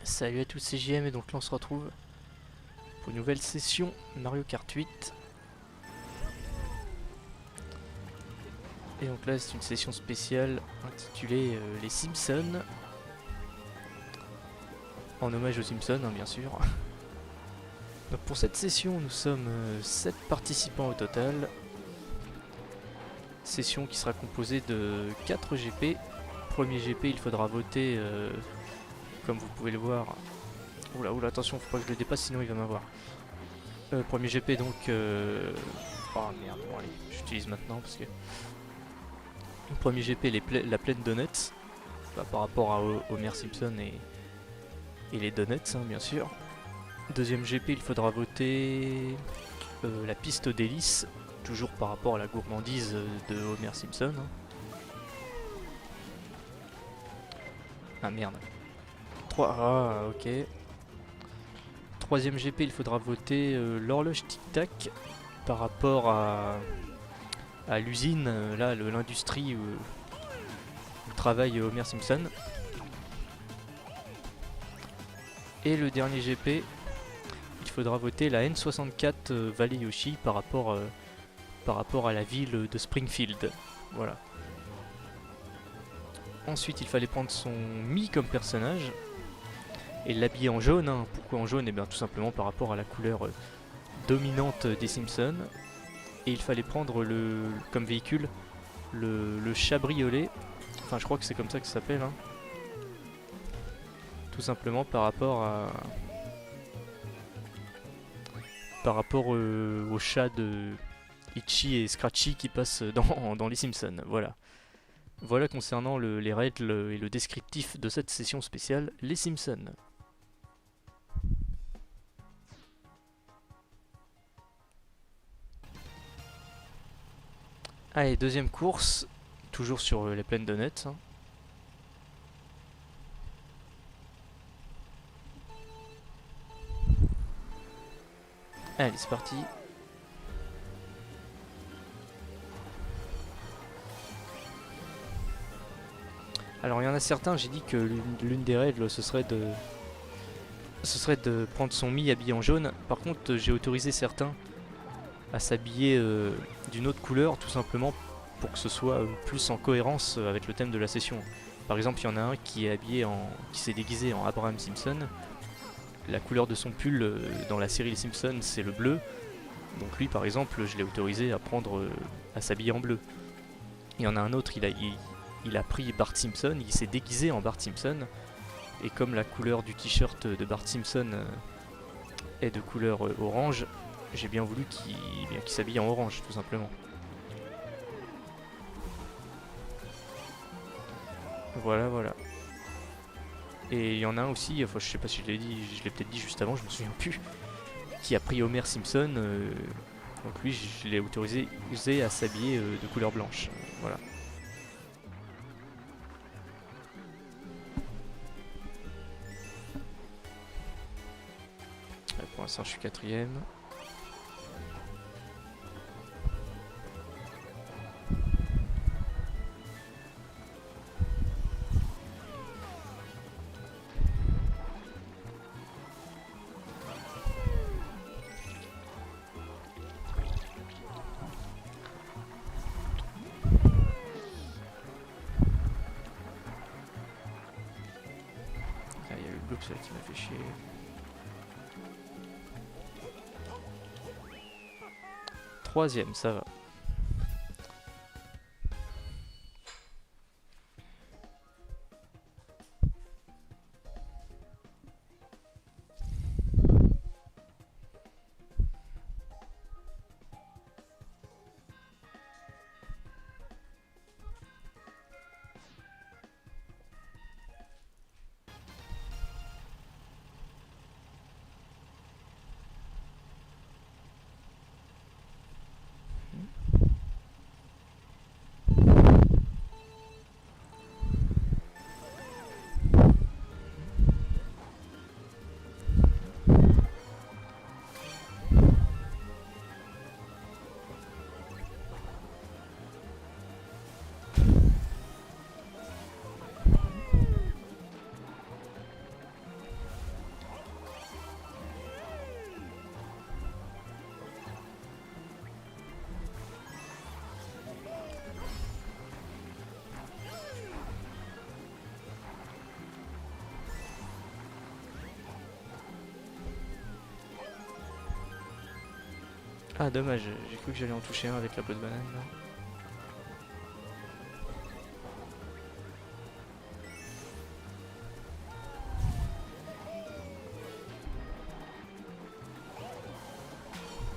Salut à tous, c'est JM et donc là on se retrouve pour une nouvelle session Mario Kart 8. Et donc là c'est une session spéciale intitulée Les Simpsons. En hommage aux Simpsons bien sûr. Donc pour cette session nous sommes 7 participants au total. Session qui sera composée de 4 GP. Premier GP il faudra voter comme vous pouvez le voir. Oula oula attention faut pas que je le dépasse sinon il va m'avoir. Premier GP donc oh merde bon allez j'utilise maintenant parce que le premier GP la plaine Donuts par rapport à Homer Simpson et les Donuts bien sûr. Deuxième GP il faudra voter la piste d'hélice, toujours par rapport à la gourmandise de Homer Simpson. Ah merde. 3 ah ok. Troisième GP il faudra voter l'horloge tic-tac par rapport à l'usine, là l'industrie où travaille Homer Simpson. Et le dernier GP, il faudra voter la N64 Valley Yoshi par rapport à la ville de Springfield. Voilà. Ensuite, il fallait prendre son Mi comme personnage et l'habiller en jaune. Pourquoi en jaune? Et bien tout simplement par rapport à la couleur dominante des Simpsons. Et il fallait prendre comme véhicule le cabriolet. Enfin, je crois que c'est comme ça que ça s'appelle. Tout simplement par rapport au chat de Itchy et Scratchy qui passent dans les Simpsons. Voilà. Voilà concernant les règles et le descriptif de cette session spéciale Les Simpsons. Allez, deuxième course, toujours sur les plaines de net. Allez, c'est parti. Alors il y en a certains, j'ai dit que l'une des règles ce serait de prendre son Mi habillé en jaune. Par contre j'ai autorisé certains à s'habiller d'une autre couleur tout simplement pour que ce soit plus en cohérence avec le thème de la session. Par exemple il y en a un qui s'est déguisé en Abraham Simpson. La couleur de son pull dans la série Les Simpsons c'est le bleu. Donc lui par exemple je l'ai autorisé à s'habiller en bleu. Il y en a un autre, il a pris Bart Simpson, il s'est déguisé en Bart Simpson. Et comme la couleur du t-shirt de Bart Simpson est de couleur orange, j'ai bien voulu qu'il s'habille en orange tout simplement. Voilà, voilà. Et il y en a un aussi, enfin je sais pas si je l'ai dit, je l'ai peut-être dit juste avant, je me souviens plus, qui a pris Homer Simpson. Donc lui, je l'ai autorisé à s'habiller de couleur blanche. Voilà. Pour l'instant, je suis quatrième. Ah, il y a eu le bloops là qui m'a fait chier. Troisième, ça va. Ah dommage, j'ai cru que j'allais en toucher un avec la peau de banane là.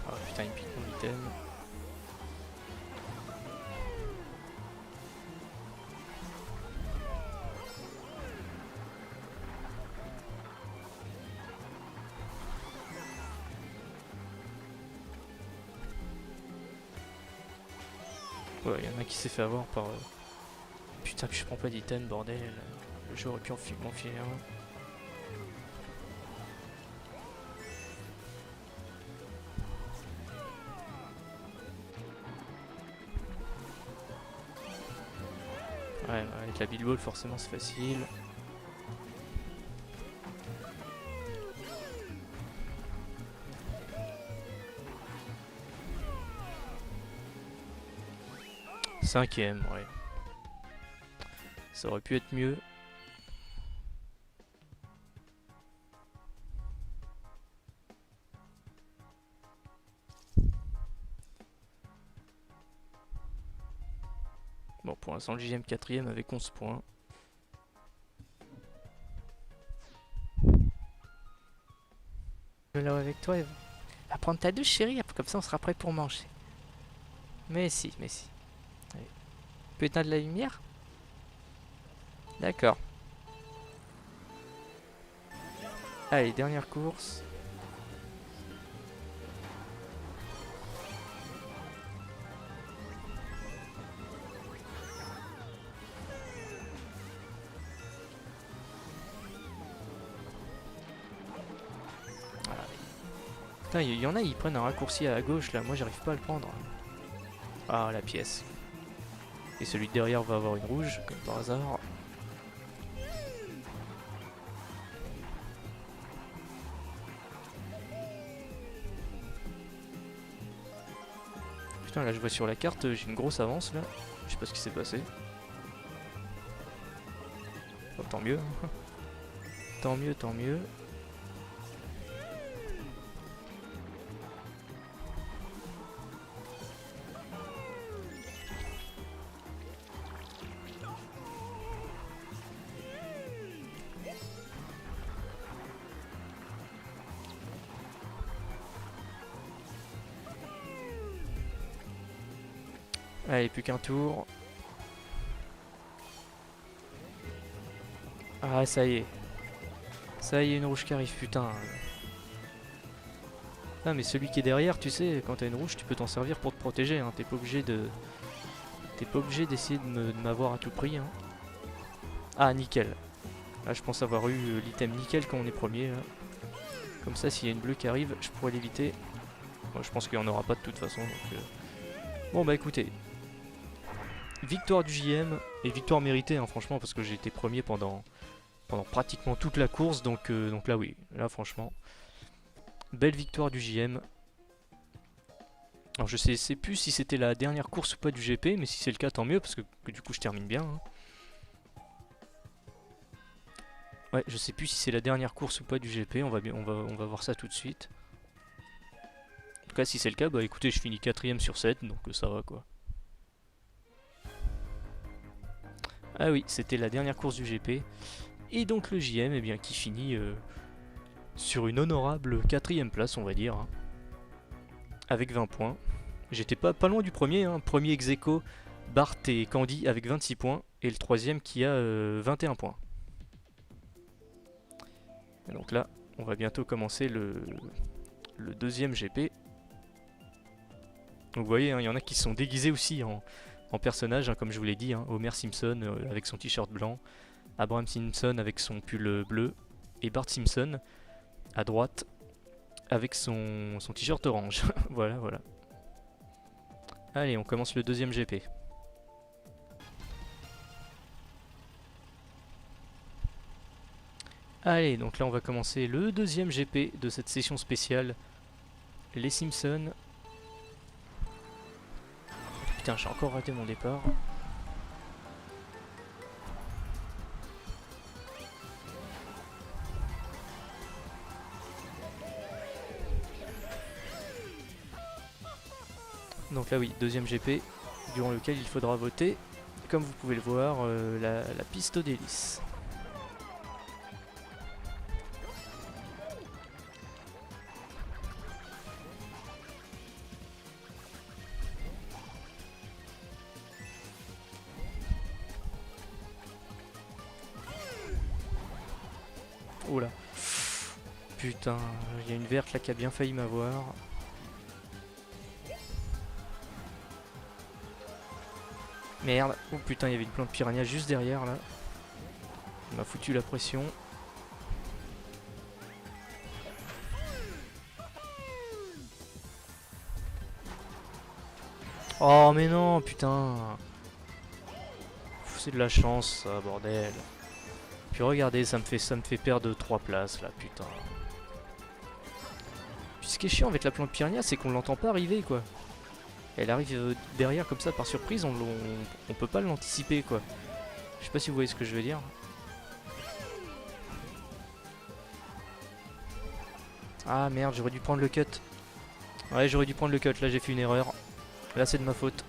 Ah putain il pique mon item. Ouais, il y en a qui s'est fait avoir par... Putain, puis je prends pas d'item, bordel. Le jeu aurait pu m'en filer un. Ouais, avec la Beat Ball, forcément, c'est facile. Cinquième, ouais. Ça aurait pu être mieux. Bon, pour l'instant, le JM quatrième avec 11 points. Là avec toi, Eve. Va prendre ta douche, chérie, comme ça on sera prêt pour manger. Mais si, mais si. Allez. Tu peux éteindre la lumière? D'accord. Allez, dernière course. Putain, il y en a, ils prennent un raccourci à gauche là, moi j'arrive pas à le prendre. Ah, la pièce. Et celui de derrière va avoir une rouge, comme par hasard. Putain, là je vois sur la carte, j'ai une grosse avance là. Je sais pas ce qui s'est passé. Oh, tant mieux. Tant mieux, tant mieux. Allez, plus qu'un tour. Ah, ça y est. Ça y est, une rouge qui arrive, putain. Ah, mais celui qui est derrière, tu sais, quand t'as une rouge, tu peux t'en servir pour te protéger. Hein. T'es pas obligé de... T'es pas obligé d'essayer de m'avoir à tout prix. Hein. Ah, nickel. Là, je pense avoir eu l'item nickel quand on est premier. Là. Comme ça, s'il y a une bleue qui arrive, je pourrais l'éviter. Bon, je pense qu'il n'y en aura pas de toute façon. Donc, bon, bah écoutez. Victoire du JM. Et victoire méritée, hein, franchement, parce que j'ai été premier pendant pratiquement toute la course. Donc là, oui. Là, franchement. Belle victoire du JM. Alors je sais plus si c'était la dernière course ou pas du GP, mais si c'est le cas tant mieux parce que du coup je termine bien. Hein. Ouais, je sais plus si c'est la dernière course ou pas du GP, on va voir ça tout de suite. En tout cas si c'est le cas, bah écoutez je finis 4ème sur 7, donc ça va quoi. Ah oui, c'était la dernière course du GP. Et donc le JM eh bien, qui finit sur une honorable 4ème place on va dire. Hein, avec 20 points. J'étais pas loin du premier, hein. Premier ex aequo, Bart et Candy avec 26 points. Et le troisième qui a 21 points. Et donc là, on va bientôt commencer le deuxième GP. Donc vous voyez, hein, il y en a qui sont déguisés aussi en personnages, hein, comme je vous l'ai dit. Hein. Homer Simpson avec son t-shirt blanc. Abraham Simpson avec son pull bleu. Et Bart Simpson à droite avec son t-shirt orange. Voilà, voilà. Allez, on commence le deuxième GP. Allez, donc là on va commencer le deuxième GP de cette session spéciale. Les Simpsons. Putain, j'ai encore raté mon départ. Donc là oui, deuxième GP durant lequel il faudra voter, comme vous pouvez le voir, la piste d'hélice. Oh là. Putain, il y a une verte là qui a bien failli m'avoir. Merde. Oh putain, il y avait une plante piranha juste derrière là. Il m'a foutu la pression. Oh mais non, putain. C'est de la chance ça, bordel. Puis regardez, ça me fait perdre 3 places là, putain. Puis ce qui est chiant avec la plante piranha, c'est qu'on l'entend pas arriver quoi. Elle arrive derrière comme ça par surprise, on peut pas l'anticiper quoi. Je sais pas si vous voyez ce que je veux dire. Ah merde, j'aurais dû prendre le cut. Ouais, j'aurais dû prendre le cut, là j'ai fait une erreur. Là c'est de ma faute.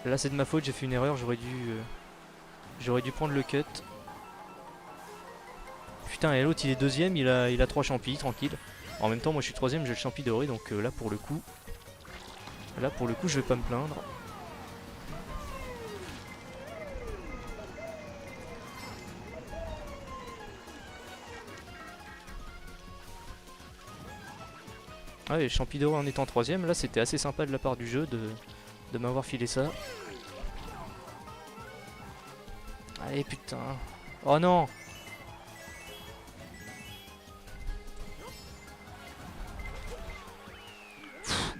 Là c'est de ma faute, j'ai fait une erreur, j'aurais dû prendre le cut. Putain, et l'autre il est deuxième, il a 3 champis, tranquille. En même temps, moi je suis troisième, j'ai le champi doré, donc là pour le coup, je vais pas me plaindre. Ah ouais, champi doré en étant troisième, là c'était assez sympa de la part du jeu de m'avoir filé ça. Allez putain. Oh non.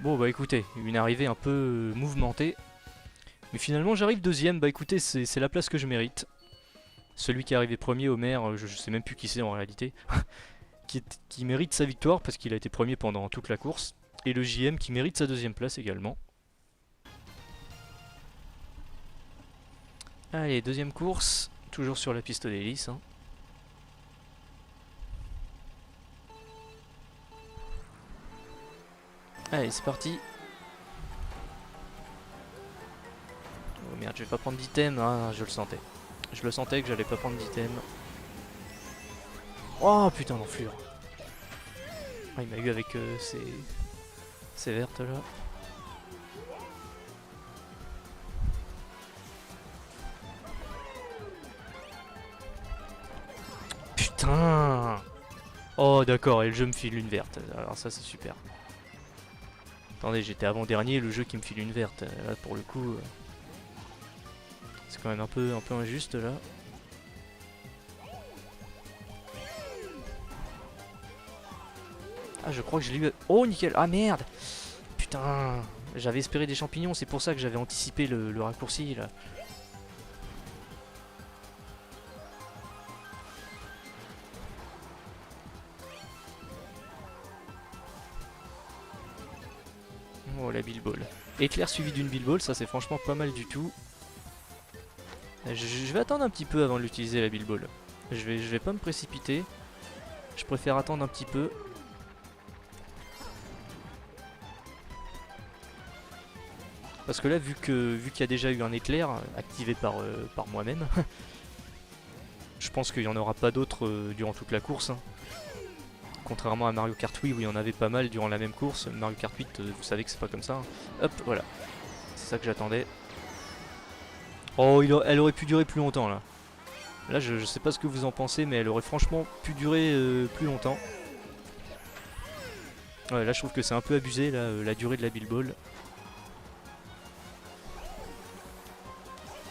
Bon bah écoutez, une arrivée un peu mouvementée. Mais finalement j'arrive deuxième, bah écoutez c'est la place que je mérite. Celui qui est arrivé premier, Homer, je sais même plus qui c'est en réalité, qui mérite sa victoire parce qu'il a été premier pendant toute la course. Et le JM qui mérite sa deuxième place également. Allez, deuxième course, toujours sur la piste d'hélice. Hein. Allez, c'est parti. Oh merde, je vais pas prendre d'item. Ah, je le sentais. Je le sentais que j'allais pas prendre d'item. Oh putain, l'enflure. Ah, il m'a eu avec ces vertes là. Putain. Oh d'accord, et le jeu me file une verte. Alors ça c'est super. Attendez, j'étais avant-dernier, le jeu qui me file une verte. Là pour le coup, c'est quand même un peu injuste là. Ah je crois que je l'ai eu... Oh nickel. Ah merde. Putain. J'avais espéré des champignons, c'est pour ça que j'avais anticipé le raccourci là. Oh la Bilball. Éclair suivi d'une Bilball, ça c'est franchement pas mal du tout. Je vais attendre un petit peu avant de l'utiliser la Bilball. Je vais pas me précipiter. Je préfère attendre un petit peu. Parce que là, vu qu'il y a déjà eu un éclair activé par moi-même, je pense qu'il n'y en aura pas d'autres durant toute la course. Hein. Contrairement à Mario Kart Wii où il y en avait pas mal durant la même course, Mario Kart 8, vous savez que c'est pas comme ça. Hein. Hop, voilà. C'est ça que j'attendais. Oh, elle aurait pu durer plus longtemps là. Là, je sais pas ce que vous en pensez, mais elle aurait franchement pu durer plus longtemps. Ouais, là, je trouve que c'est un peu abusé, là, la durée de la Bilball.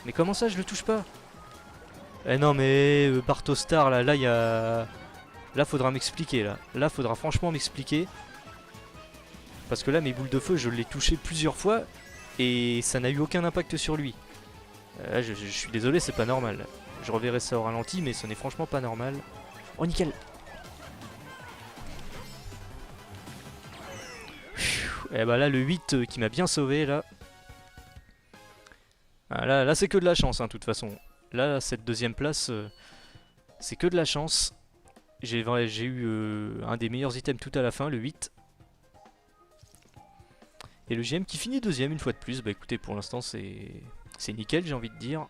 Mais comment ça, je le touche pas? Eh non, mais Bartostar, là, il y a... Là, faudra m'expliquer, là. Là, faudra franchement m'expliquer. Parce que là, mes boules de feu, je l'ai touché plusieurs fois et ça n'a eu aucun impact sur lui. Là, je suis désolé, c'est pas normal. Je reverrai ça au ralenti, mais ce n'est franchement pas normal. Oh, nickel. Et bah là, le 8 qui m'a bien sauvé, là. Ah, là, c'est que de la chance, hein, de toute façon. Là, cette deuxième place, c'est que de la chance. J'ai eu un des meilleurs items tout à la fin, le 8. Et le GM qui finit deuxième une fois de plus. Bah écoutez, pour l'instant c'est nickel, j'ai envie de dire.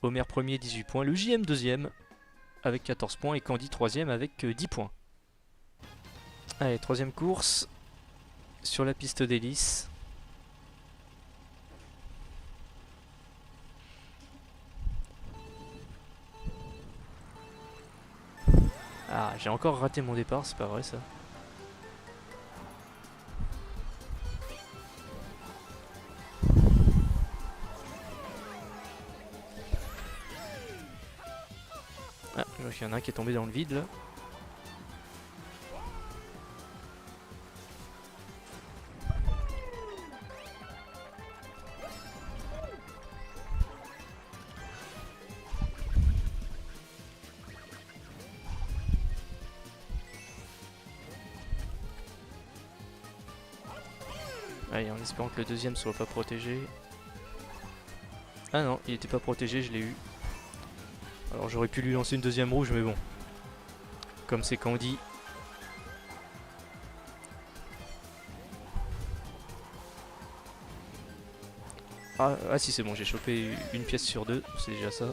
Homer premier 18 points, le JM deuxième avec 14 points et Candy troisième avec 10 points. Allez, troisième course sur la piste d'hélice. Ah, j'ai encore raté mon départ, c'est pas vrai ça. Ah, je vois qu'il y en a un qui est tombé dans le vide là. Allez, en espérant que le deuxième soit pas protégé. Ah non, il était pas protégé, je l'ai eu. Alors j'aurais pu lui lancer une deuxième rouge, mais bon. Comme c'est Candy. Ah si, c'est bon, j'ai chopé une pièce sur deux, c'est déjà ça.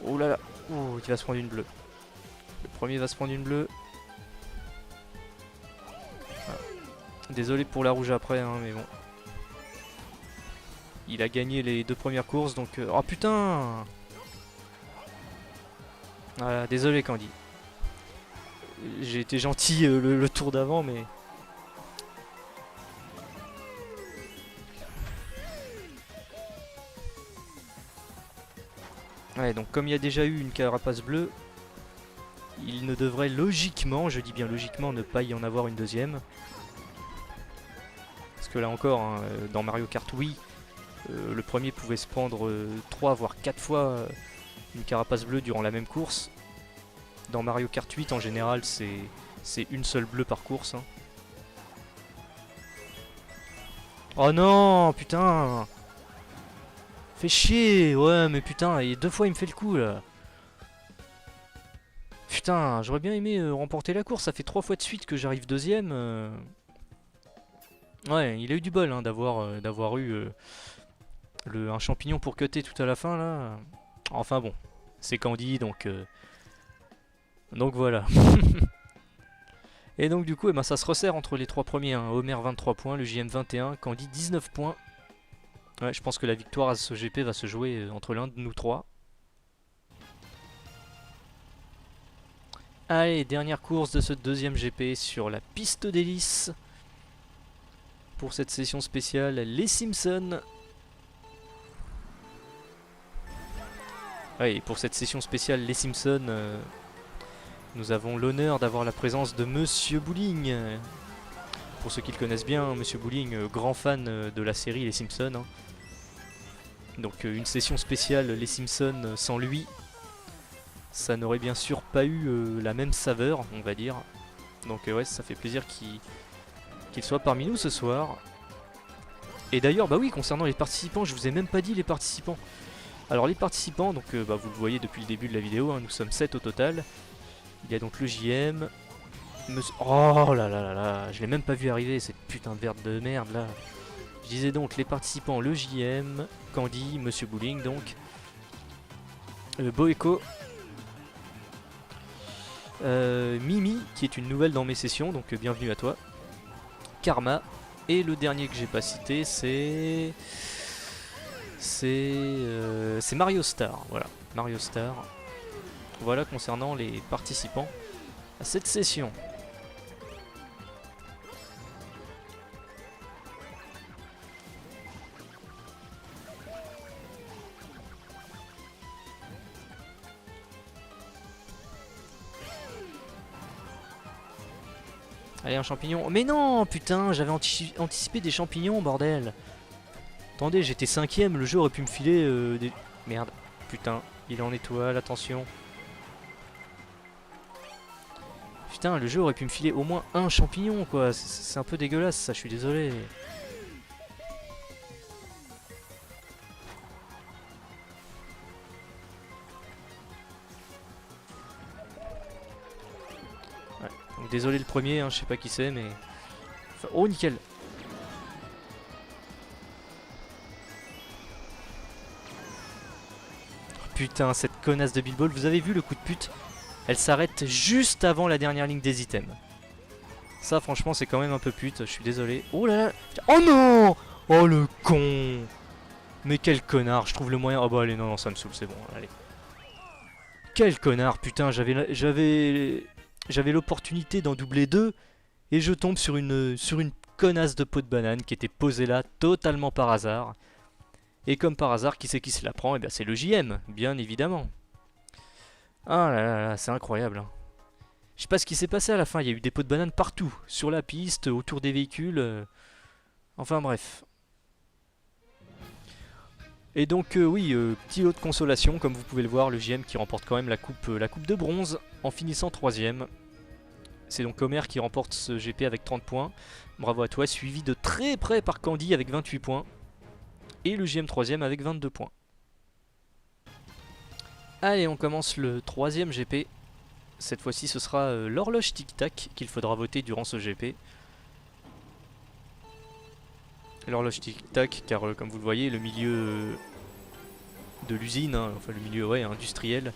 Oh là là, oh, il va se prendre une bleue. Le premier va se prendre une bleue. Ah. Désolé pour la rouge après, hein, mais bon. Il a gagné les deux premières courses, donc... Oh putain! Voilà, désolé Candy. J'ai été gentil le tour d'avant, mais... Ouais, donc comme il y a déjà eu une carapace bleue, il ne devrait logiquement, je dis bien logiquement, ne pas y en avoir une deuxième. Parce que là encore, hein, dans Mario Kart Wii, le premier pouvait se prendre 3 voire 4 fois une carapace bleue durant la même course. Dans Mario Kart 8 en général c'est une seule bleue par course. Hein. Oh non, putain! Fais chier, ouais mais putain, et deux fois il me fait le coup là. Putain, j'aurais bien aimé remporter la course, ça fait 3 fois de suite que j'arrive deuxième. Ouais, il a eu du bol hein, d'avoir eu un champignon pour cutter tout à la fin là. Enfin bon, c'est Candy donc voilà. Et donc du coup, eh ben, ça se resserre entre les trois premiers. Hein. Homer 23 points, le JM 21, Candy 19 points. Ouais, je pense que la victoire à ce GP va se jouer entre l'un de nous trois. Allez, dernière course de ce deuxième GP sur la piste d'hélice. Pour cette session spéciale, les Simpsons. Ouais, et pour cette session spéciale, les Simpsons, nous avons l'honneur d'avoir la présence de Monsieur Bowling. Pour ceux qui le connaissent bien, Monsieur Bowling, grand fan de la série Les Simpsons. Hein. Donc une session spéciale Les Simpsons sans lui, ça n'aurait bien sûr pas eu la même saveur, on va dire. Donc ouais, ça fait plaisir qu'il soit parmi nous ce soir. Et d'ailleurs, bah oui, concernant les participants, je vous ai même pas dit les participants. Alors les participants, donc bah, vous le voyez depuis le début de la vidéo, hein, nous sommes 7 au total. Il y a donc le JM. Oh là là là là, je l'ai même pas vu arriver cette putain de verte de merde là. Je disais donc les participants, le JM, Candy, Monsieur Bowling donc. Boeco. Mimi, qui est une nouvelle dans mes sessions, donc bienvenue à toi. Karma. Et le dernier que j'ai pas cité, c'est Mario Star. Voilà, Mario Star. Voilà concernant les participants à cette session. Allez, un champignon. Mais non, putain, j'avais anticipé des champignons, bordel. Attendez, j'étais 5ème, le jeu aurait pu me filer des... Merde, putain, il est en étoile, attention. Putain, le jeu aurait pu me filer au moins un champignon, quoi. C'est un peu dégueulasse, ça, je suis désolé. désolé le premier, hein, je sais pas qui c'est mais... Enfin, oh nickel. Putain, cette connasse de Bilbol, vous avez vu le coup de pute? Elle s'arrête juste avant la dernière ligne des items. Ça franchement c'est quand même un peu pute, je suis désolé. Oh là là. Oh non. Oh le con. Mais quel connard, je trouve le moyen... Oh bah allez, non, non, ça me saoule, c'est bon, allez. Quel connard, putain, j'avais l'opportunité d'en doubler deux et je tombe sur une connasse de peau de banane qui était posée là totalement par hasard. Et comme par hasard, qui c'est qui se la prend? Eh bien c'est le JM, bien évidemment. Ah là là là, c'est incroyable. Hein. Je sais pas ce qui s'est passé à la fin, il y a eu des pots de banane partout, sur la piste, autour des véhicules. Enfin bref. Et donc oui, petit lot de consolation, comme vous pouvez le voir, le JM qui remporte quand même la coupe de bronze en finissant 3ème. C'est donc Homer qui remporte ce GP avec 30 points. Bravo à toi, suivi de très près par Candy avec 28 points. Et le JM 3ème avec 22 points. Allez, on commence le 3ème GP. Cette fois-ci, ce sera l'horloge tic-tac qu'il faudra voter durant ce GP. L'horloge tic-tac, car comme vous le voyez, le milieu de l'usine, hein, enfin le milieu ouais, industriel,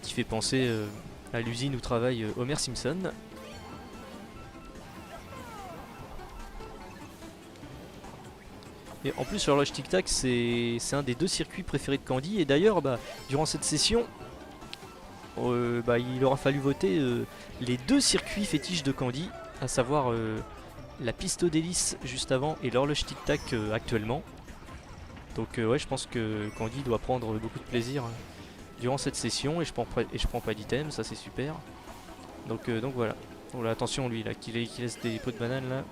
qui fait penser à l'usine où travaille Homer Simpson. Et en plus, l'horloge tic-tac, c'est un des deux circuits préférés de Candy. Et d'ailleurs, bah, durant cette session, il aura fallu voter les deux circuits fétiches de Candy, à savoir la piste aux délices juste avant et l'horloge tic-tac actuellement. Donc ouais, je pense que Candy doit prendre beaucoup de plaisir durant cette session et je prends pas d'item, ça c'est super. Donc voilà. Oh là, attention lui là, qui laisse des pots de banane là.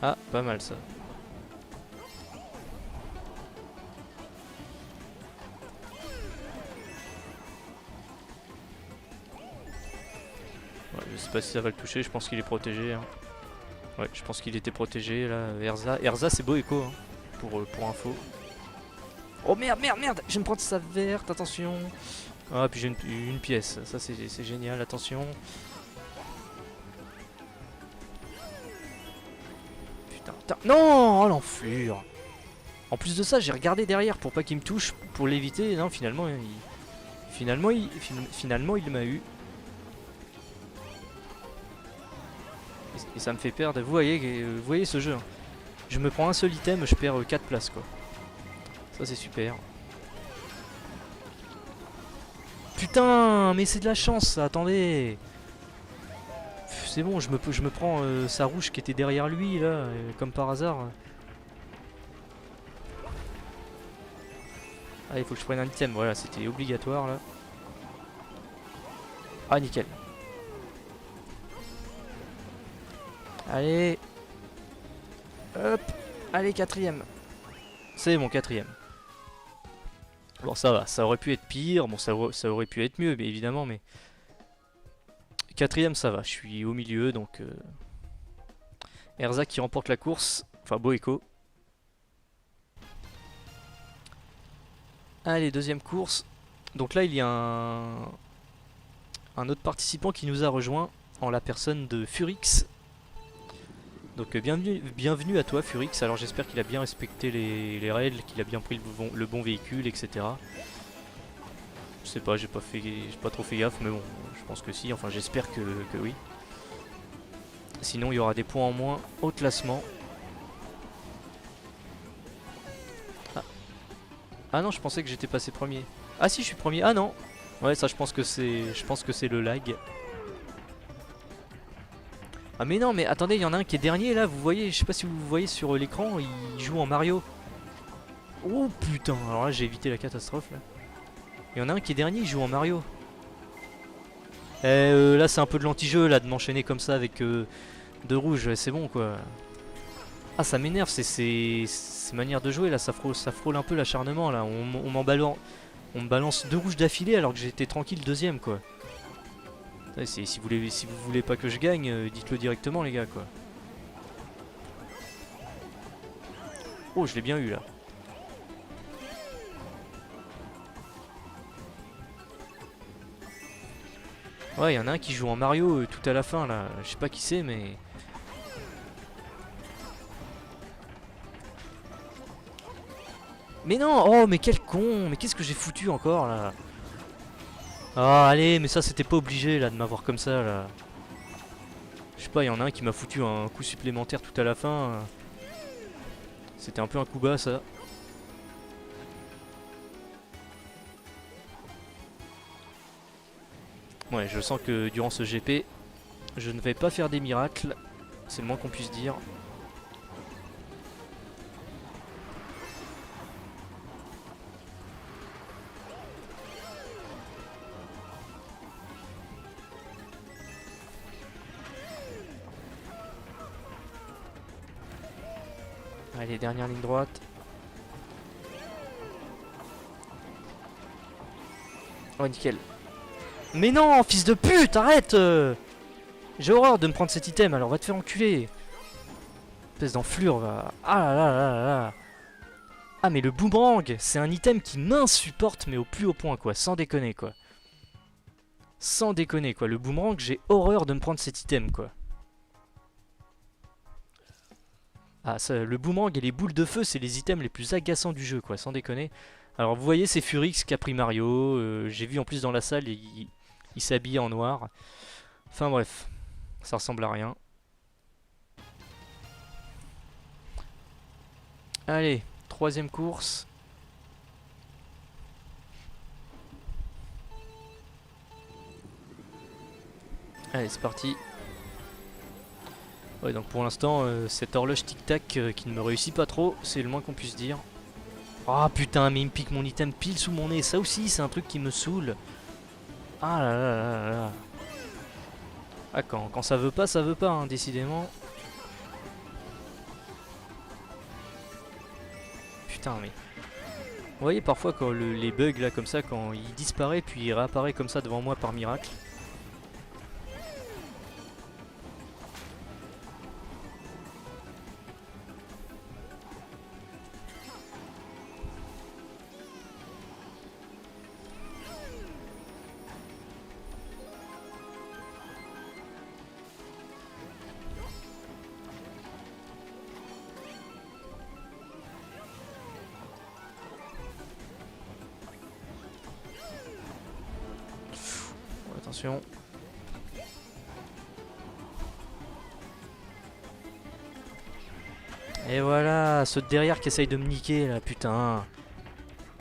Ah, pas mal ça. Ouais, je sais pas si ça va le toucher, je pense qu'il est protégé. Hein. Ouais, je pense qu'il était protégé là. Erza c'est Boeco hein, pour info. Oh merde, merde, merde. Je vais me prendre sa verte, attention. Ah, puis j'ai une pièce, ça c'est génial, attention. Non, oh l'enflure. En plus de ça, j'ai regardé derrière pour pas qu'il me touche, pour l'éviter. Non, finalement, il m'a eu. Et ça me fait perdre. Vous voyez ce jeu. Hein. Je me prends un seul item, je perds 4 places quoi. Ça c'est super. Putain, mais c'est de la chance ça, attendez. C'est bon, je me prends sa rouge qui était derrière lui là, comme par hasard. Ah, il faut que je prenne un item, voilà, c'était obligatoire là. Ah, nickel. Allez. Hop. Allez, 4ème. C'est mon 4ème. Bon, ça va, ça aurait pu être pire, bon, ça aurait pu être mieux, mais évidemment, mais... 4ème, ça va, je suis au milieu, donc... Erza qui remporte la course, enfin Boeco. Allez, deuxième course. Donc là, il y a un autre participant qui nous a rejoint en la personne de Furix. Donc bienvenue à toi Furix, alors j'espère qu'il a bien respecté les règles, qu'il a bien pris le bon véhicule, etc. Je sais pas, j'ai pas trop fait gaffe, mais bon, je pense que si, enfin j'espère que oui. Sinon il y aura des points en moins au classement. Ah non, je pensais que j'étais passé premier. Ah si, je suis premier. Ah non. Ouais, ça je pense que c'est le lag. Ah mais non, mais attendez, il y en a un qui est dernier là, vous voyez, je sais pas si vous voyez sur l'écran, il joue en Mario. Oh putain, alors là j'ai évité la catastrophe là. Il y en a un qui est dernier, il joue en Mario. Là c'est un peu de l'anti-jeu là, de m'enchaîner comme ça avec deux rouges, c'est bon quoi. Ah ça m'énerve, ces manières de jouer là, ça frôle un peu l'acharnement là. On me balance deux rouges d'affilée alors que j'étais tranquille deuxième quoi. Ouais, si vous voulez pas que je gagne, dites-le directement les gars quoi. Oh, je l'ai bien eu là. Ouais, il y en a un qui joue en Mario tout à la fin là. Je sais pas qui c'est mais... Mais non! Oh mais quel con! Mais qu'est-ce que j'ai foutu encore là? Ah allez, mais ça c'était pas obligé là de m'avoir comme ça là. Je sais pas, il y en a un qui m'a foutu un coup supplémentaire tout à la fin. C'était un peu un coup bas ça. Ouais, je sens que durant ce GP, je ne vais pas faire des miracles. C'est le moins qu'on puisse dire. Allez, dernière ligne droite. Oh, nickel. Mais non, fils de pute, arrête J'ai horreur de me prendre cet item, alors va te faire enculer. Espèce d'enflure, va. Ah là là là là là. Ah, mais le boomerang, c'est un item qui m'insupporte, mais au plus haut point, quoi. Sans déconner, quoi. Sans déconner, quoi. Le boomerang, j'ai horreur de me prendre cet item, quoi. Ah, ça, le boomerang et les boules de feu, c'est les items les plus agaçants du jeu, quoi. Sans déconner. Alors, vous voyez, c'est Furix qui a pris Mario. J'ai vu en plus dans la salle, il s'habille en noir. Enfin bref, ça ressemble à rien. Allez, troisième course. Allez, c'est parti. Ouais, donc pour l'instant, cette horloge tic-tac qui ne me réussit pas trop, c'est le moins qu'on puisse dire. Ah putain, mais il me pique mon item pile sous mon nez. Ça aussi, c'est un truc qui me saoule. Ah là là là là là. Ah, quand ça veut pas, hein, décidément. Putain, mais... Vous voyez parfois quand les bugs là comme ça, quand il disparaît puis il réapparaît comme ça devant moi par miracle. Attention. Et voilà, ceux de derrière qui essayent de me niquer là, putain.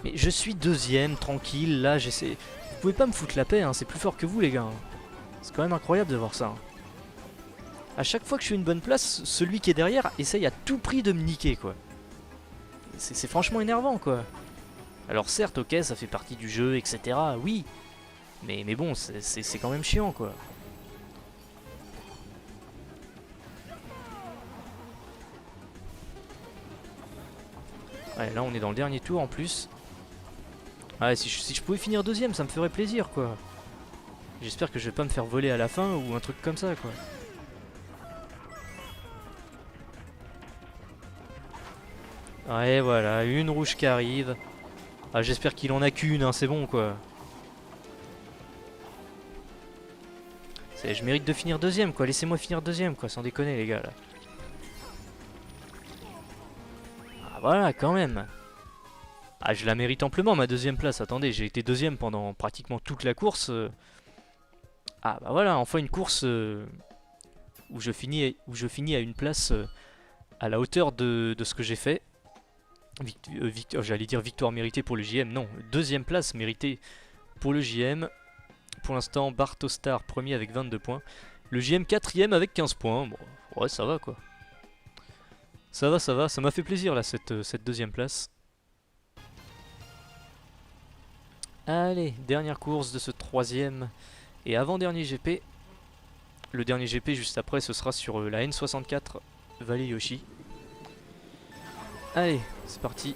Mais je suis deuxième, tranquille, là j'essaie... Vous pouvez pas me foutre la paix, hein, c'est plus fort que vous les gars. C'est quand même incroyable de voir ça. A chaque fois que je suis une bonne place, celui qui est derrière essaye à tout prix de me niquer quoi. C'est franchement énervant quoi. Alors certes, ok, ça fait partie du jeu, etc. Oui. Mais bon, c'est quand même chiant quoi. Ouais, là on est dans le dernier tour en plus. Ouais, si je pouvais finir deuxième, ça me ferait plaisir quoi. J'espère que je vais pas me faire voler à la fin ou un truc comme ça quoi. Ouais, voilà, une rouge qui arrive. Ah, j'espère qu'il en a qu'une, hein, c'est bon quoi. Je mérite de finir deuxième quoi, laissez-moi finir deuxième quoi, sans déconner les gars là. Ah voilà, quand même. Ah, je la mérite amplement ma deuxième place, attendez, j'ai été deuxième pendant pratiquement toute la course. Ah bah voilà, enfin une course où je finis à une place à la hauteur de ce que j'ai fait. J'allais dire victoire méritée pour le JM, non, deuxième place méritée pour le JM. Pour l'instant, Bartostar premier avec 22 points. Le JM quatrième avec 15 points. Bon, ouais, ça va quoi. Ça va, ça m'a fait plaisir là cette deuxième place. Allez, dernière course de ce troisième et avant-dernier GP. Le dernier GP juste après, ce sera sur la N64 Valley Yoshi. Allez, c'est parti.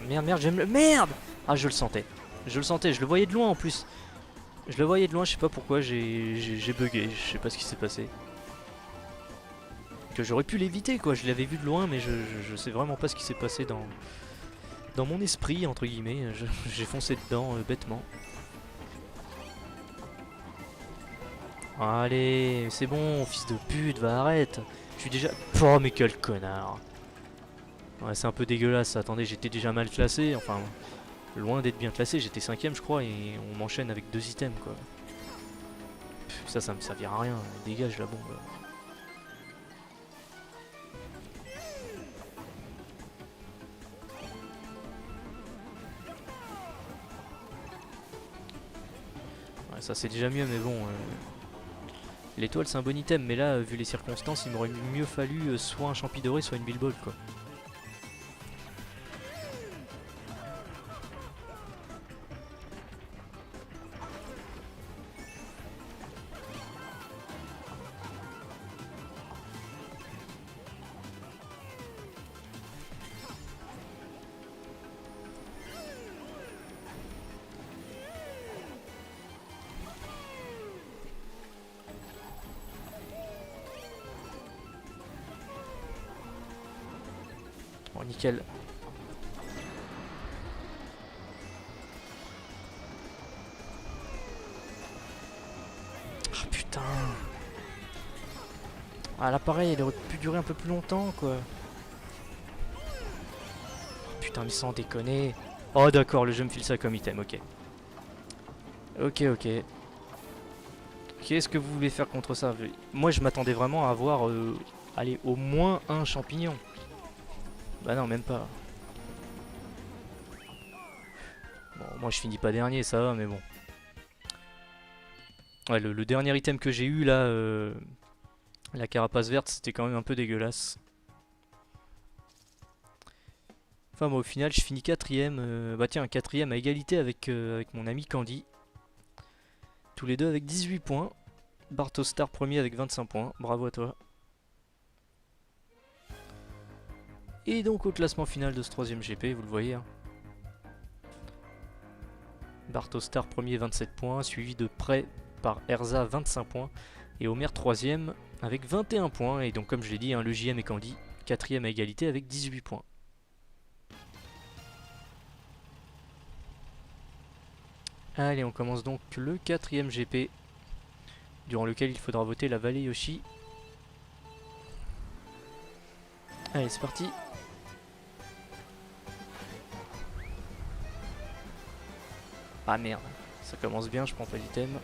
merde, j'aime le... Merde. Ah, je le sentais. Je le sentais, je le voyais de loin en plus. Je le voyais de loin, je sais pas pourquoi, j'ai bugué, je sais pas ce qui s'est passé. Que j'aurais pu l'éviter quoi, je l'avais vu de loin mais je sais vraiment pas ce qui s'est passé dans mon esprit entre guillemets. J'ai foncé dedans bêtement. Allez, c'est bon, fils de pute, va arrête. Je suis déjà... Oh mais quel connard. Ouais, c'est un peu dégueulasse, ça. Attendez, j'étais déjà mal classé, enfin... Loin d'être bien classé, j'étais 5ème je crois et on m'enchaîne avec 2 items quoi. Pff, ça me servira à rien, dégage la bombe. Ouais, ça c'est déjà mieux mais bon... L'étoile c'est un bon item mais là vu les circonstances il m'aurait mieux fallu soit un champi doré soit une billball quoi. Bon nickel. Ah putain. Ah là pareil elle aurait pu durer un peu plus longtemps quoi. Putain mais sans déconner. Oh d'accord le jeu me file ça comme item, ok. Ok. Qu'est-ce que vous voulez faire contre ça? Moi je m'attendais vraiment à avoir allez, au moins un champignon. Bah non même pas. Bon moi je finis pas dernier ça va mais bon. Ouais le dernier item que j'ai eu là, la carapace verte c'était quand même un peu dégueulasse. Enfin moi au final je finis 4ème, bah tiens 4ème à égalité avec mon ami Candy. Tous les deux avec 18 points. Bartostar premier avec 25 points, bravo à toi. Et donc au classement final de ce 3ème GP, vous le voyez. Hein. Bartostar premier 27 points, suivi de près par Erza 25 points. Et Omer 3ème avec 21 points. Et donc comme je l'ai dit, hein, le JM et Candy 4ème à égalité avec 18 points. Allez, on commence donc le 4ème GP, durant lequel il faudra voter la vallée Yoshi. Allez, c'est parti. Ah merde, ça commence bien, je prends pas l'item.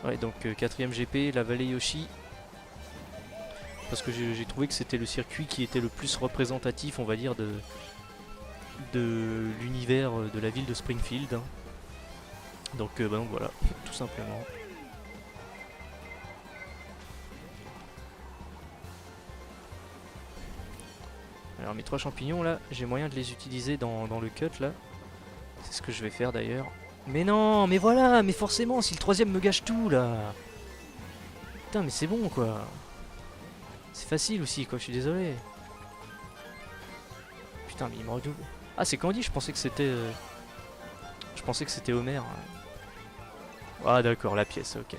Ouais, donc 4ème GP, la vallée Yoshi. Parce que j'ai trouvé que c'était le circuit qui était le plus représentatif, on va dire, de l'univers de la ville de Springfield. Hein. Donc, bah donc voilà, tout simplement. Alors mes 3 champignons là, j'ai moyen de les utiliser dans le cut là. C'est ce que je vais faire d'ailleurs. Mais non, mais voilà, mais forcément, si le 3ème me gâche tout là. Putain, mais c'est bon quoi. C'est facile aussi quoi, je suis désolé. Putain, mais il me redouble. Ah, c'est Candy, je pensais que c'était... Je pensais que c'était Homer. Ah d'accord, la pièce, ok.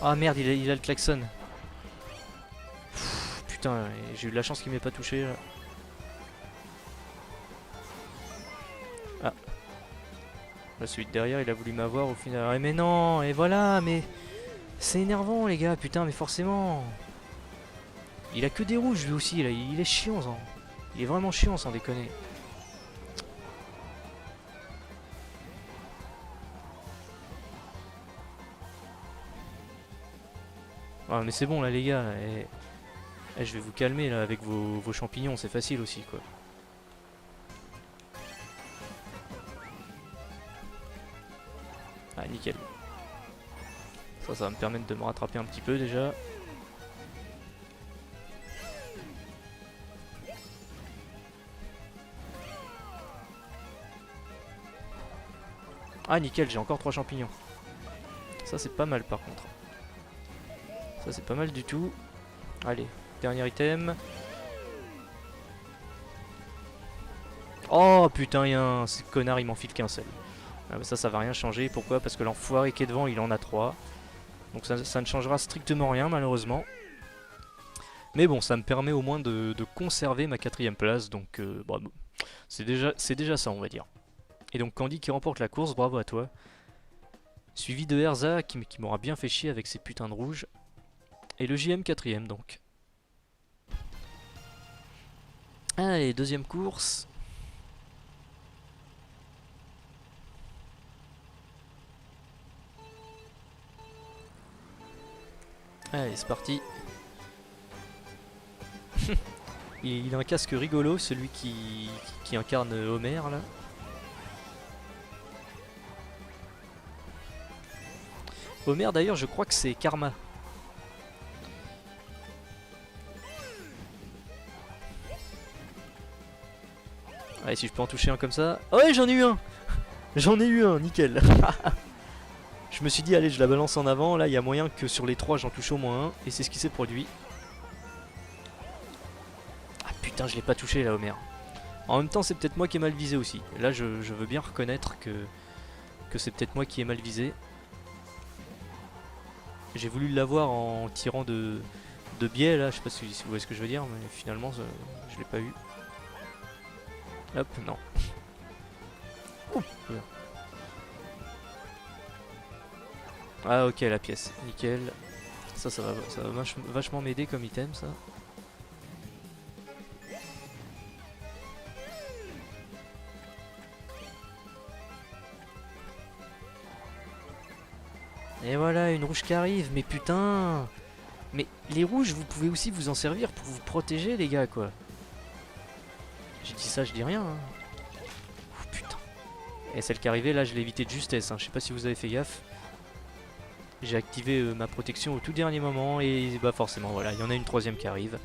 Ah merde, il a le klaxon. Pff, putain, j'ai eu de la chance qu'il m'ait pas touché là. Ah. Là, celui de derrière, il a voulu m'avoir au final. Ah, mais non, et voilà, mais... C'est énervant les gars, putain, mais forcément. Il a que des rouges lui aussi, là, il est chiant, ça. Il est vraiment chiant sans déconner. Ah mais c'est bon là les gars, je vais vous calmer là avec vos champignons, c'est facile aussi quoi. Ah nickel. Ça va me permettre de me rattraper un petit peu déjà. Ah nickel, j'ai encore 3 champignons. Ça c'est pas mal par contre. Ça c'est pas mal du tout. Allez, dernier item. Oh putain, ce connard il m'en file qu'un seul. Ah, bah ça va rien changer. Pourquoi? Parce que l'enfoiré qui est devant il en a 3. Donc ça ne changera strictement rien malheureusement. Mais bon, ça me permet au moins de conserver ma 4ème place. Donc bravo. C'est déjà ça on va dire. Et donc Candy qui remporte la course, bravo à toi. Suivi de Erza qui m'aura bien fait chier avec ses putains de rouges. Et le JM 4ème donc. Allez, deuxième course. Allez, c'est parti. Il a un casque rigolo, celui qui incarne Homer là. Homer d'ailleurs, je crois que c'est Karma. Allez, si je peux en toucher un comme ça. Oh ouais, j'en ai eu un. J'en ai eu un, nickel. Je me suis dit, allez, je la balance en avant. Là, il y a moyen que sur les 3, j'en touche au moins un. Et c'est ce qui s'est produit. Ah putain, je l'ai pas touché là, Homer. En même temps, c'est peut-être moi qui ai mal visé aussi. Là, je veux bien reconnaître que c'est peut-être moi qui ai mal visé. J'ai voulu l'avoir en tirant de biais là. Je sais pas si vous voyez ce que je veux dire, mais finalement, je l'ai pas eu. Hop, non. Ouh. Ah ok, la pièce, nickel. Ça va vachement m'aider comme item ça. Et voilà, une rouge qui arrive, mais putain. Mais les rouges, vous pouvez aussi vous en servir pour vous protéger les gars quoi. J'ai dit ça, je dis rien. Hein. Oh, putain. Et celle qui arrivait là, je l'ai évité de justesse. Hein. Je sais pas si vous avez fait gaffe. J'ai activé ma protection au tout dernier moment et bah forcément voilà, il y en a une 3ème qui arrive.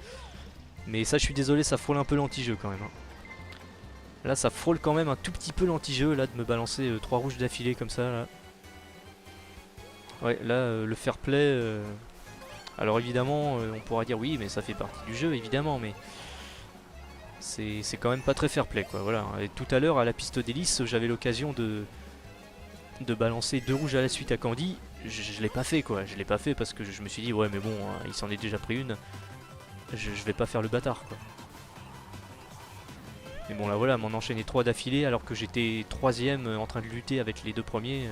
Mais ça, je suis désolé, ça frôle un peu l'anti-jeu quand même. Hein. Là, ça frôle quand même un tout petit peu l'anti-jeu là de me balancer 3 rouges d'affilée comme ça là. Ouais, là, le fair play. Alors évidemment, on pourra dire oui, mais ça fait partie du jeu évidemment, mais c'est quand même pas très fair play quoi. Voilà. Et tout à l'heure à la piste d'hélice, j'avais l'occasion de balancer 2 rouges à la suite à Candy. Je l'ai pas fait quoi. Je l'ai pas fait parce que je me suis dit ouais mais bon, hein, il s'en est déjà pris une. Je vais pas faire le bâtard quoi. Mais bon là voilà, m'en enchaîner 3 d'affilée alors que j'étais 3ème en train de lutter avec les 2 premiers.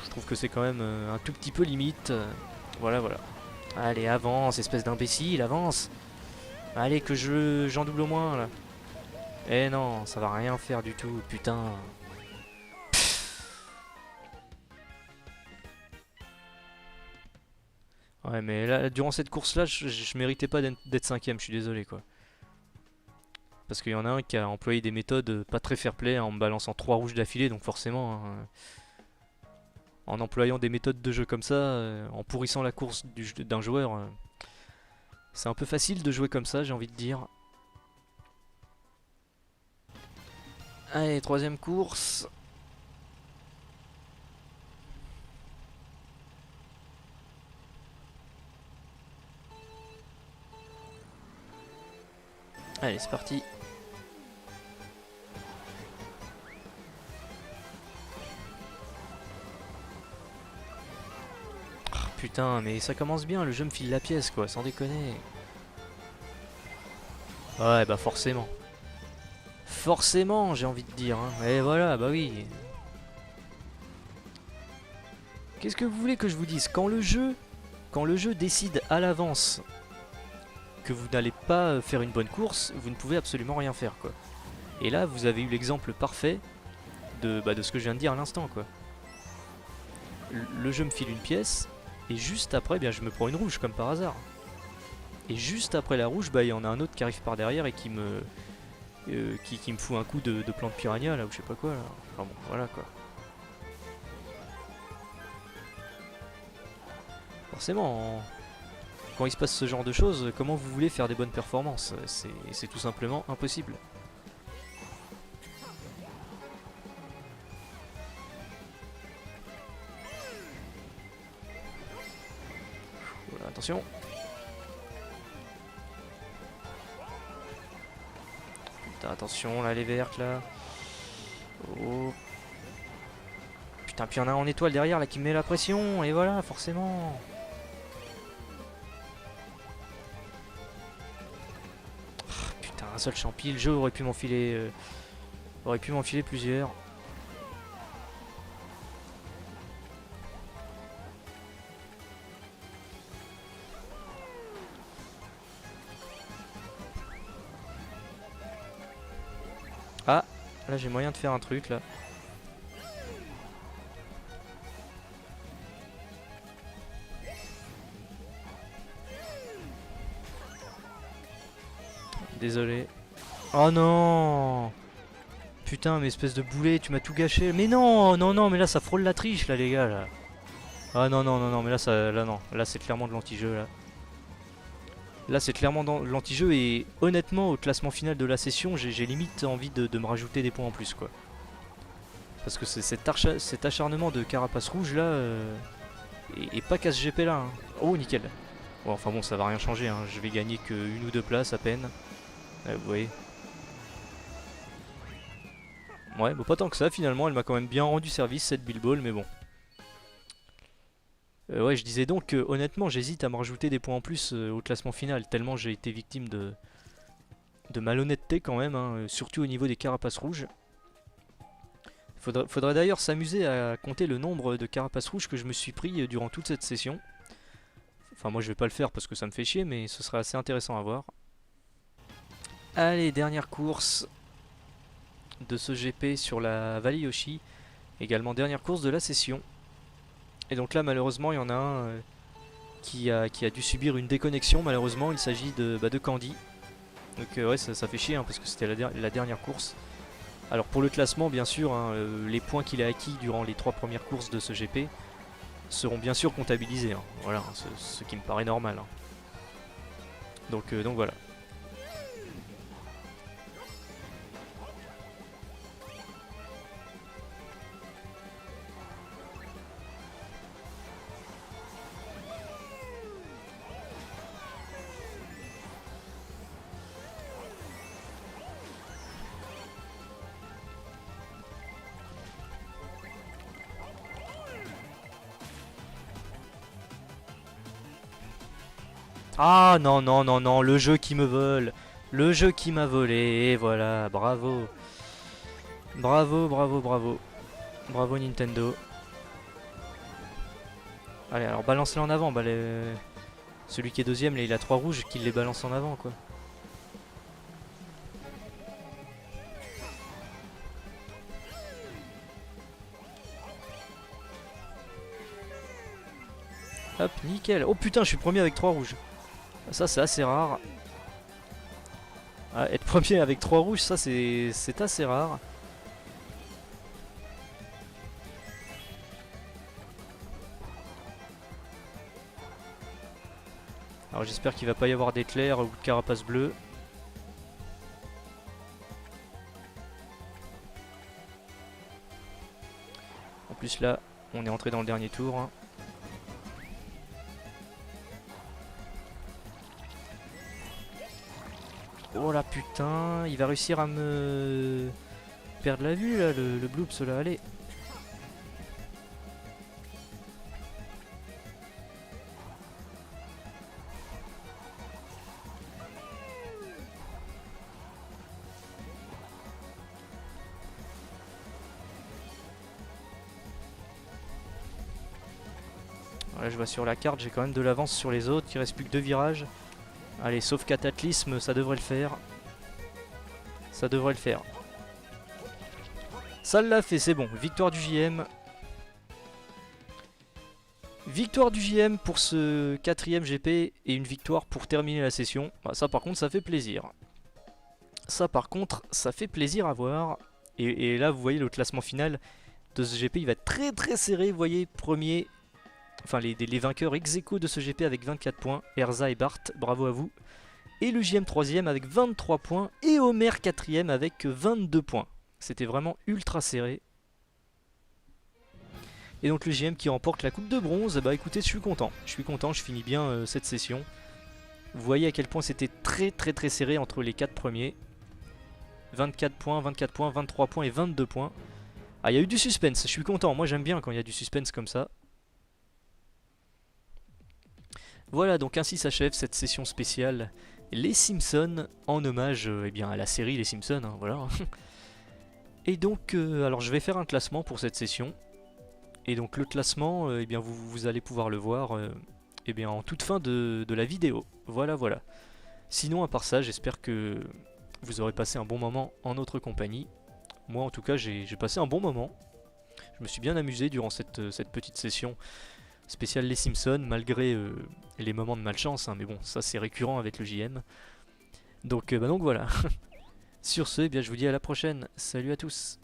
Je trouve que c'est quand même un tout petit peu limite. Voilà. Allez, avance, espèce d'imbécile, avance. Allez, que j'en double au moins là. Eh non, ça va rien faire du tout, putain. Ouais, mais là, durant cette course-là, je méritais pas d'être 5ème, je suis désolé quoi. Parce qu'il y en a un qui a employé des méthodes pas très fair-play en me balançant 3 rouges d'affilée, donc forcément, hein, en employant des méthodes de jeu comme ça, en pourrissant la course d'un joueur, c'est un peu facile de jouer comme ça, j'ai envie de dire. Allez, 3ème course. Allez, c'est parti. Oh, putain, mais ça commence bien, le jeu me file la pièce quoi, sans déconner. Ouais, bah forcément. Forcément, j'ai envie de dire. Hein. Et voilà, bah oui. Qu'est-ce que vous voulez que je vous dise? Quand le jeu décide à l'avance que vous n'allez pas faire une bonne course, vous ne pouvez absolument rien faire quoi. Et là, vous avez eu l'exemple parfait de ce que je viens de dire à l'instant quoi. Le jeu me file une pièce et juste après, bien, je me prends une rouge comme par hasard. Et juste après la rouge, bah il y en a un autre qui arrive par derrière et qui me fout un coup de plan de piranha là ou je sais pas quoi là. Enfin bon, voilà quoi. Forcément, quand il se passe ce genre de choses, comment vous voulez faire des bonnes performances? C'est tout simplement impossible. attention. Putain, attention, là, les vertes, là. Oh. Putain, puis il y en a un en étoile derrière, là, qui me met la pression. Et voilà, forcément. Oh, putain, un seul champi. Le jeu aurait pu m'enfiler... aurait pu m'enfiler plusieurs. Ah, là j'ai moyen de faire un truc là. Désolé. Oh non! Putain, mais espèce de boulet, tu m'as tout gâché. Mais non, non, non, mais là ça frôle la triche là les gars là. Ah non, non, non, non, mais là ça, là non, là c'est clairement de l'anti-jeu là. Là c'est clairement dans l'anti-jeu et honnêtement au classement final de la session j'ai limite envie de me rajouter des points en plus quoi. Parce que cet acharnement de Carapace Rouge là et pas qu'à ce GP là. Hein. Oh nickel. Bon, enfin bon ça va rien changer, hein. Je vais gagner que 1 ou 2 places à peine. Vous voyez. Ouais, bah pas tant que ça finalement, elle m'a quand même bien rendu service cette Bilball mais bon. Ouais, je disais donc que honnêtement, j'hésite à me rajouter des points en plus au classement final, tellement j'ai été victime de malhonnêteté quand même, hein, surtout au niveau des carapaces rouges. Faudrait d'ailleurs s'amuser à compter le nombre de carapaces rouges que je me suis pris durant toute cette session. Enfin, moi je vais pas le faire parce que ça me fait chier, mais ce serait assez intéressant à voir. Allez, dernière course de ce GP sur la Valley Yoshi. Également dernière course de la session. Et donc là malheureusement il y en a un qui a dû subir une déconnexion malheureusement, il s'agit de Candy. Donc ouais ça fait chier hein, parce que c'était la dernière course. Alors pour le classement bien sûr, hein, les points qu'il a acquis durant les 3 premières courses de ce GP seront bien sûr comptabilisés. Hein. Voilà, hein, ce qui me paraît normal. Hein. Donc voilà. Ah non, non, non, non, le jeu qui me vole. Le jeu qui m'a volé, et voilà, bravo. Bravo, bravo, bravo. Bravo Nintendo. Allez, alors balance-les en avant. Bah, celui qui est deuxième, là, il a 3 rouges, qu'il les balance en avant, quoi. Hop, nickel. Oh putain, je suis premier avec 3 rouges. Ça, c'est assez rare. Ah, être premier avec 3 rouges, ça, c'est assez rare. Alors j'espère qu'il va pas y avoir d'éclairs ou de carapace bleue. En plus là, on est entré dans le dernier tour. Hein. Oh la putain, il va réussir à me perdre la vue là, le bloops là, allez. Là je vois sur la carte, j'ai quand même de l'avance sur les autres, il reste plus que 2 virages. Allez, sauf cataclysme, ça devrait le faire. Ça devrait le faire. Ça l'a fait, c'est bon. Victoire du JM. Victoire du JM pour ce 4ème GP et une victoire pour terminer la session. Bah, ça par contre, ça fait plaisir. Ça par contre, ça fait plaisir à voir. Et là, vous voyez le classement final de ce GP, il va être très très serré. Vous voyez, premier... Enfin, les vainqueurs ex-aequo de ce GP avec 24 points. Erza et Bart, bravo à vous. Et le JM 3ème avec 23 points. Et Homer 4ème avec 22 points. C'était vraiment ultra serré. Et donc le JM qui remporte la coupe de bronze, bah écoutez, je suis content, je finis bien cette session. Vous voyez à quel point c'était très serré entre les 4 premiers. 24 points, 23 points et 22 points. Ah, il y a eu du suspense, je suis content, moi j'aime bien quand il y a du suspense comme ça. Voilà, donc ainsi s'achève cette session spéciale Les Simpsons, en hommage eh bien, à la série Les Simpsons, hein, voilà. Et donc, alors je vais faire un classement pour cette session. Et donc le classement, eh bien, vous allez pouvoir le voir eh bien, en toute fin de la vidéo. Voilà, voilà. Sinon, à part ça, j'espère que vous aurez passé un bon moment en notre compagnie. Moi, en tout cas, j'ai passé un bon moment. Je me suis bien amusé durant cette petite session spéciale Les Simpsons, malgré les moments de malchance, hein, mais bon, ça c'est récurrent avec le JM. Donc voilà. Sur ce, eh bien, je vous dis à la prochaine. Salut à tous.